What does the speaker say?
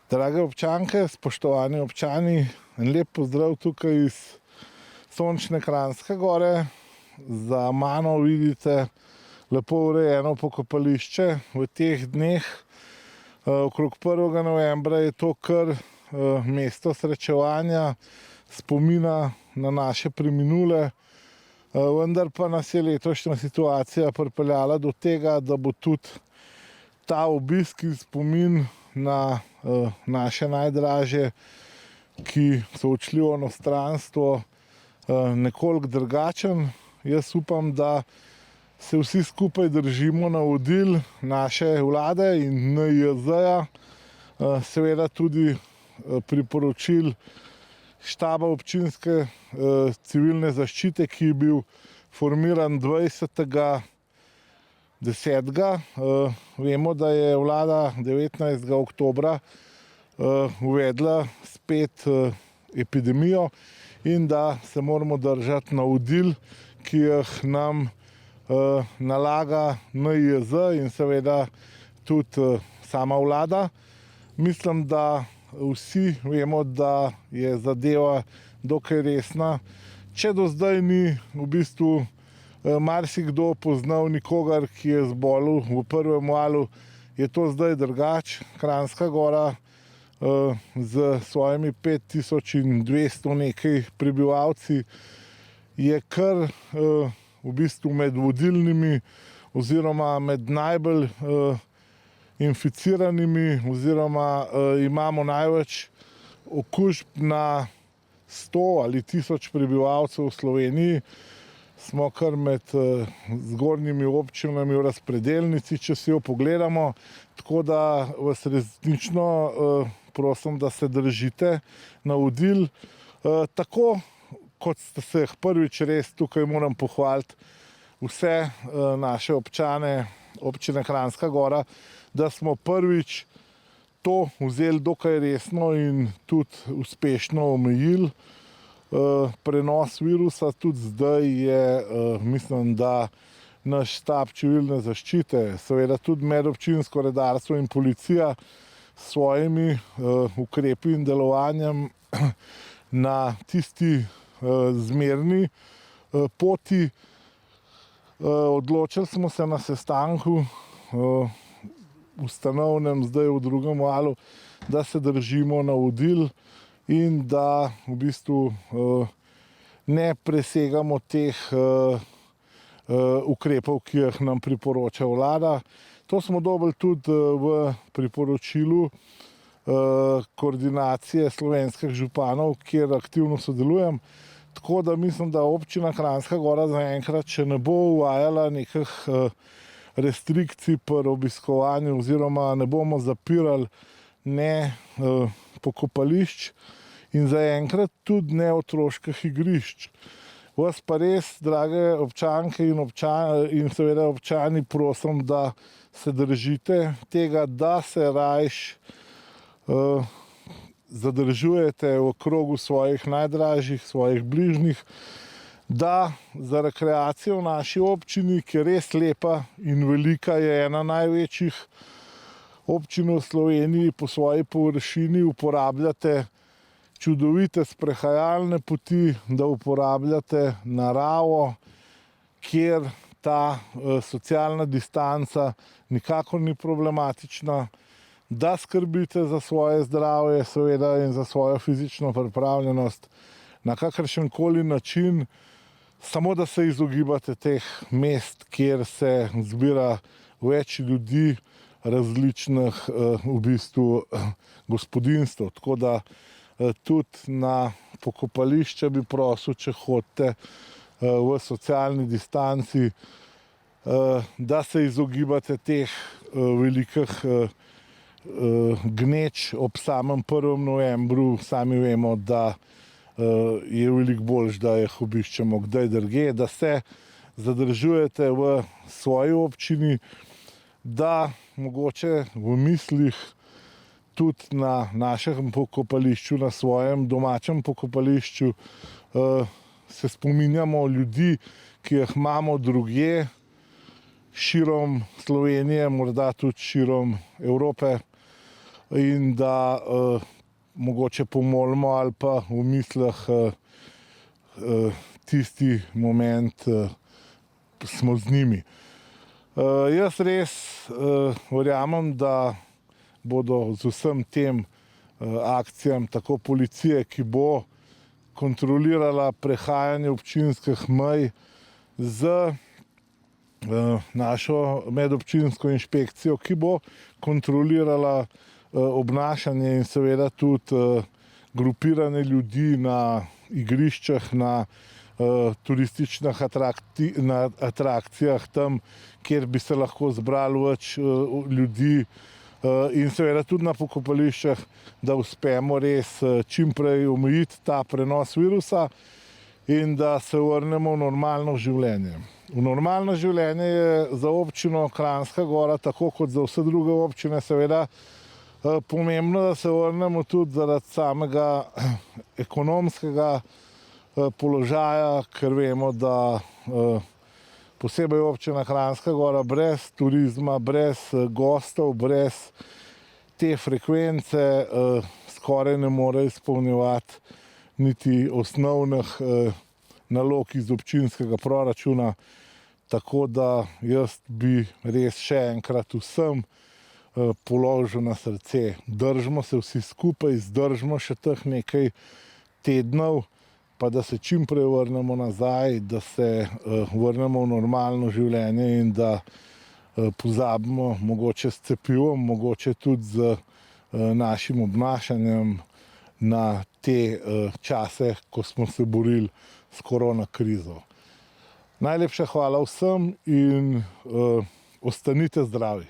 Drage občanke, spoštovani občani, en lep pozdrav tukaj iz sončne Kranjske Gore. Za mano vidite lepo urejeno pokopališče. V teh dneh, okrog 1. novembra, je to kar mesto srečevanja, spomina na naše preminule. Vendar pa nas je letošnja situacija pripeljala do tega, da bo tudi ta obisk in spomin na naše najdražje, ki so odšli v onostranstvo, nekoliko drugačen. Jaz upam, da se vsi skupaj držimo navodil naše vlade in NIJZ-ja, seveda tudi priporočil štaba občinske civilne zaščite, ki je bil formiran 20. 10. Vemo, da je vlada 19. oktobra uvedla spet epidemijo in da se moramo držati navodil, ki jih nam nalaga NIJZ in seveda tudi sama vlada. Mislim, da vsi vemo, da je zadeva dokaj resna. Če do zdaj ni v bistvu marsikdo poznal nikogar, ki je zbolel v prvem valu, je to zdaj drugače. Kranjska Gora z svojimi 5200 nekaj prebivalci je kar v bistvu med vodilnimi oziroma med najbolj inficiranimi oziroma imamo največ okužb na 100 ali 1000 prebivalcev v Sloveniji. Smo kar med zgornjimi občinami v razpredelnici, če si jo pogledamo. Tako da vas resnično prosim, da se držite navodil. Tako kot ste se prvič res tukaj moram pohvaliti vse naše občane občine Kranjska Gora, da smo prvič to vzeli dokaj resno in tudi uspešno omejili prenos virusa. Tudi zdaj je, mislim, da naš štab civilne zaščite, seveda tudi medobčinsko redarstvo in policija s svojimi ukrepi in delovanjem na tisti zmerni poti. Odločili smo se na sestanku ustanovnem zdaj v drugem valu, da se držimo navodil in da v bistvu ne presegamo teh ukrepov, ki jih nam priporoča vlada. To smo dobili tudi v priporočilu koordinacije slovenskih županov, kjer aktivno sodelujem. Tako da mislim, da občina Kranjska Gora zaenkrat še ne bo uvajala nekih restrikcij pri obiskovanju oziroma ne bomo zapirali ne pokopališč in zaenkrat tudi ne otroških igrišč. Vas pa res, drage občanke in seveda občani, prosim, da se držite tega, da se rajš zadržujete v krogu svojih najdražjih, svojih bližnjih, da za rekreacijo v naši občini, ki je res lepa in velika, je ena največjih občin v Sloveniji po svoji površini, uporabljate čudovite sprehajalne poti, da uporabljate naravo, kjer ta socialna distanca nikakor ni problematična, da skrbite za svoje zdravje seveda in za svojo fizično pripravljenost na kakršenkoli način, samo da se izogibate teh mest, kjer se zbira več ljudi, različnih v bistvu gospodinjstev. Tako da tudi na pokopališče bi prosil, če hodite v socialni distanci, da se izogibate teh velikih gneč ob samem 1. novembru. Sami vemo, da je veliko boljše, da jih obiščemo kdaj drugje, da se zadržujete v svoji občini, da mogoče v mislih tudi na našem pokopališču, na svojem domačem pokopališču se spominjamo ljudi, ki jih imamo drugje, širom Slovenije, morda tudi širom Evrope. in da mogoče pomolimo ali pa v mislih tisti moment smo z njimi. Jaz res verjamem, da bodo z vsem tem akcijam tako policije, ki bo kontrolirala prehajanje občinskih mej, z našo medobčinsko inšpekcijo, ki bo kontrolirala obnašanje in seveda tudi grupiranje ljudi na igriščah, na turističnih atrakcijah, tam, kjer bi se lahko zbralo več ljudi, in seveda tudi na pokopališčih, da uspemo res čim prej omejiti ta prenos virusa in da se vrnemo v normalno življenje. V normalno življenje je za občino Kranjska Gora, tako kot za vse druge občine, seveda pomembno, da se vrnemo tudi zaradi samega ekonomskega položaja, ker vemo, da posebej občina Kranjska Gora brez turizma, brez gostov, brez te frekvence skoraj ne more izpolnjevati niti osnovnih nalog iz občinskega proračuna. Tako da jaz bi res še enkrat vsem položil na srce. Držimo se vsi skupaj, zdržimo še teh nekaj tednov, pa da se čim prej vrnemo nazaj, da se vrnemo v normalno življenje in da pozabimo mogoče s cepivom, mogoče tudi z našim obnašanjem na te čase, ko smo se borili s korona krizo. Najlepša hvala vsem in ostanite zdravi.